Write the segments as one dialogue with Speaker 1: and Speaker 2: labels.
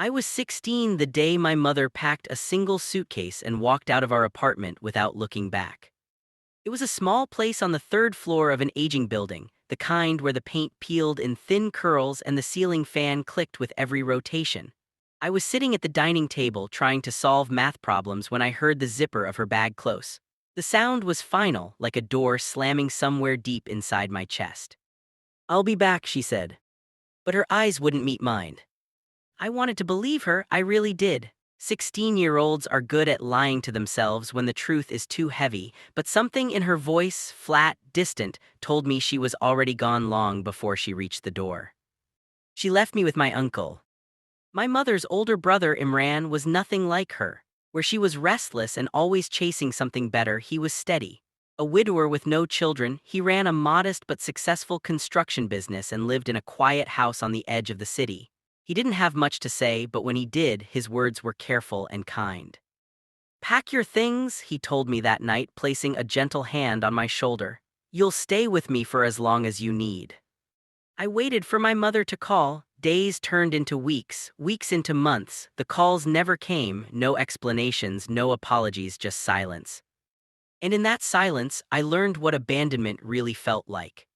Speaker 1: I was 16 the day my mother packed a single suitcase and walked out of our apartment without looking back. It was a small place on the third floor of an aging building, the kind where the paint peeled in thin curls and the ceiling fan clicked with every rotation. I was sitting at the dining table trying to solve math problems when I heard the zipper of her bag close. The sound was final, like a door slamming somewhere deep inside my chest. "I'll be back," she said. But her eyes wouldn't meet mine. I wanted to believe her, I really did. 16-year-olds are good at lying to themselves when the truth is too heavy, but something in her voice, flat, distant, told me she was already gone long before she reached the door. She left me with my uncle. My mother's older brother, Imran, was nothing like her. Where she was restless and always chasing something better, he was steady. A widower with no children, he ran a modest but successful construction business and lived in a quiet house on the edge of the city. He didn't have much to say, but when he did, his words were careful and kind. "Pack your things," he told me that night, placing a gentle hand on my shoulder. "You'll stay with me for as long as you need." I waited for my mother to call. Days turned into weeks, weeks into months. The calls never came, no explanations, no apologies, just silence. And in that silence, I learned what abandonment really felt like.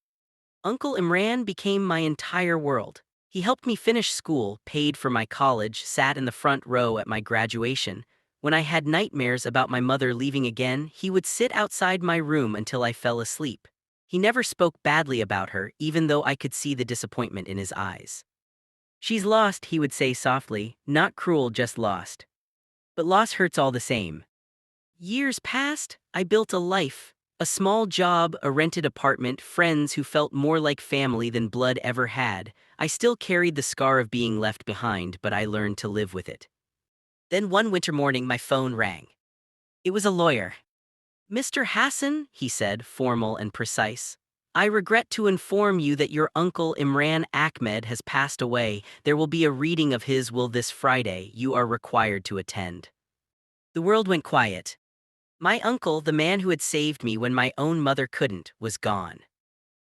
Speaker 1: Uncle Imran became my entire world. He helped me finish school, paid for my college, sat in the front row at my graduation. When I had nightmares about my mother leaving again, he would sit outside my room until I fell asleep. He never spoke badly about her, even though I could see the disappointment in his eyes. "She's lost," he would say softly, "not cruel, just lost. But loss hurts all the same." Years passed, I built a life. A small job, a rented apartment, friends who felt more like family than blood ever had. I still carried the scar of being left behind, but I learned to live with it. Then one winter morning, my phone rang. It was a lawyer. "Mr. Hassan," he said, formal and precise. "I regret to inform you that your uncle Imran Ahmed has passed away. There will be a reading of his will this Friday. You are required to attend." The world went quiet. My uncle, the man who had saved me when my own mother couldn't, was gone.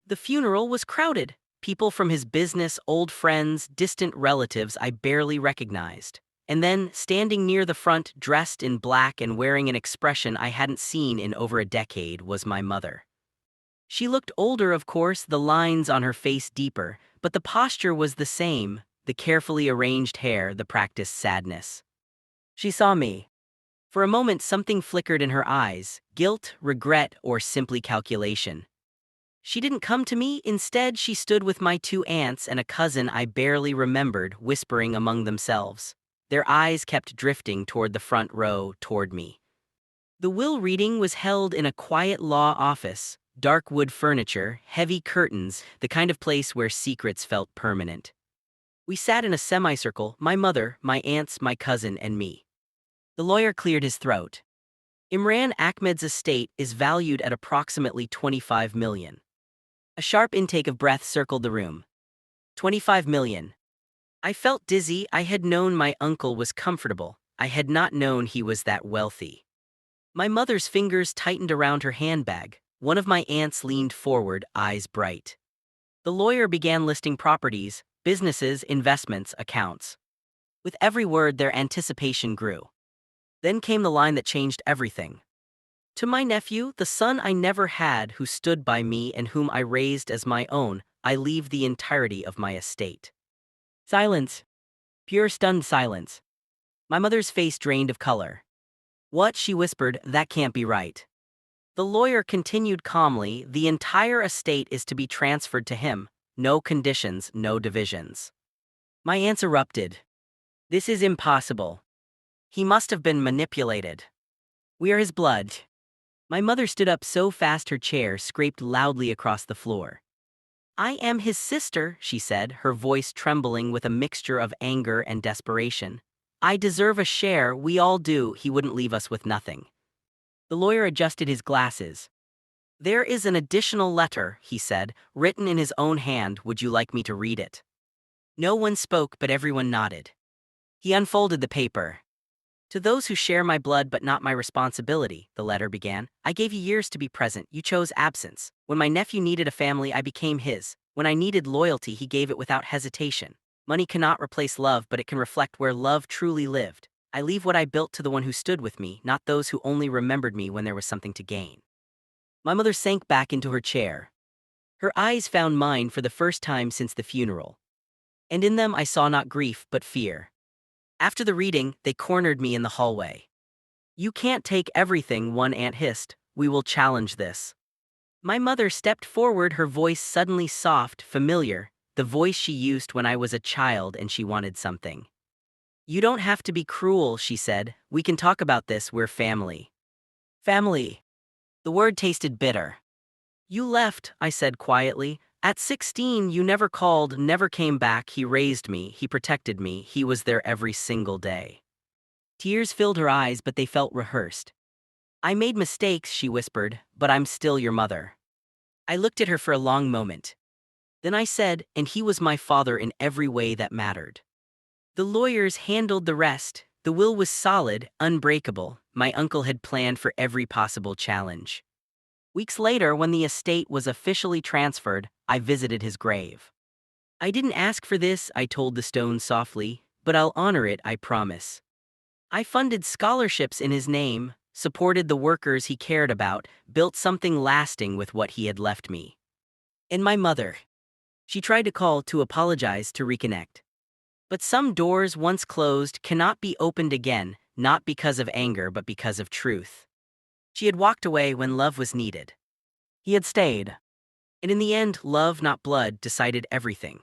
Speaker 1: The funeral was crowded. People from his business, old friends, distant relatives I barely recognized. And then, standing near the front, dressed in black and wearing an expression I hadn't seen in over a decade, was my mother. She looked older, of course, the lines on her face deeper, but the posture was the same, the carefully arranged hair, the practiced sadness. She saw me. For a moment, something flickered in her eyes, guilt, regret, or simply calculation. She didn't come to me. Instead, she stood with my two aunts and a cousin I barely remembered, whispering among themselves. Their eyes kept drifting toward the front row, toward me. The will reading was held in a quiet law office, dark wood furniture, heavy curtains, the kind of place where secrets felt permanent. We sat in a semicircle, my mother, my aunts, my cousin, and me. The lawyer cleared his throat. "Imran Ahmed's estate is valued at approximately 25 million. A sharp intake of breath circled the room. 25 million. I felt dizzy. I had known my uncle was comfortable. I had not known he was that wealthy. My mother's fingers tightened around her handbag. One of my aunts leaned forward, eyes bright. The lawyer began listing properties, businesses, investments, accounts. With every word, their anticipation grew. Then came the line that changed everything. "To my nephew, the son I never had, who stood by me and whom I raised as my own, I leave the entirety of my estate." Silence. Pure stunned silence. My mother's face drained of color. "What?" she whispered. "That can't be right." The lawyer continued calmly. "The entire estate is to be transferred to him. No conditions, no divisions." My aunts erupted. "This is impossible. He must have been manipulated. We are his blood." My mother stood up so fast her chair scraped loudly across the floor. "I am his sister," she said, her voice trembling with a mixture of anger and desperation. "I deserve a share, we all do. He wouldn't leave us with nothing." The lawyer adjusted his glasses. "There is an additional letter," he said, "written in his own hand. Would you like me to read it?" No one spoke, but everyone nodded. He unfolded the paper. "To those who share my blood but not my responsibility," the letter began, "I gave you years to be present. You chose absence. When my nephew needed a family, I became his. When I needed loyalty, he gave it without hesitation. Money cannot replace love, but it can reflect where love truly lived. I leave what I built to the one who stood with me, not those who only remembered me when there was something to gain. My mother sank back into her chair. Her eyes found mine for the first time since the funeral. And in them I saw not grief, but fear. After the reading, they cornered me in the hallway. "You can't take everything," one aunt hissed. "We will challenge this." My mother stepped forward, her voice suddenly soft, familiar, the voice she used when I was a child and she wanted something. "You don't have to be cruel," she said. "We can talk about this, we're family." Family. The word tasted bitter. "You left," I said quietly. "At 16, you never called, never came back. He raised me, he protected me, he was there every single day." Tears filled her eyes, but they felt rehearsed. "I made mistakes," she whispered, "but I'm still your mother." I looked at her for a long moment. Then I said, "And he was my father in every way that mattered." The lawyers handled the rest. The will was solid, unbreakable. My uncle had planned for every possible challenge. Weeks later, when the estate was officially transferred, I visited his grave. "I didn't ask for this," I told the stone softly, "but I'll honor it, I promise." I funded scholarships in his name, supported the workers he cared about, built something lasting with what he had left me. And my mother. She tried to call, to apologize, to reconnect. But some doors once closed cannot be opened again, not because of anger but because of truth. She had walked away when love was needed. He had stayed. And in the end, love, not blood, decided everything.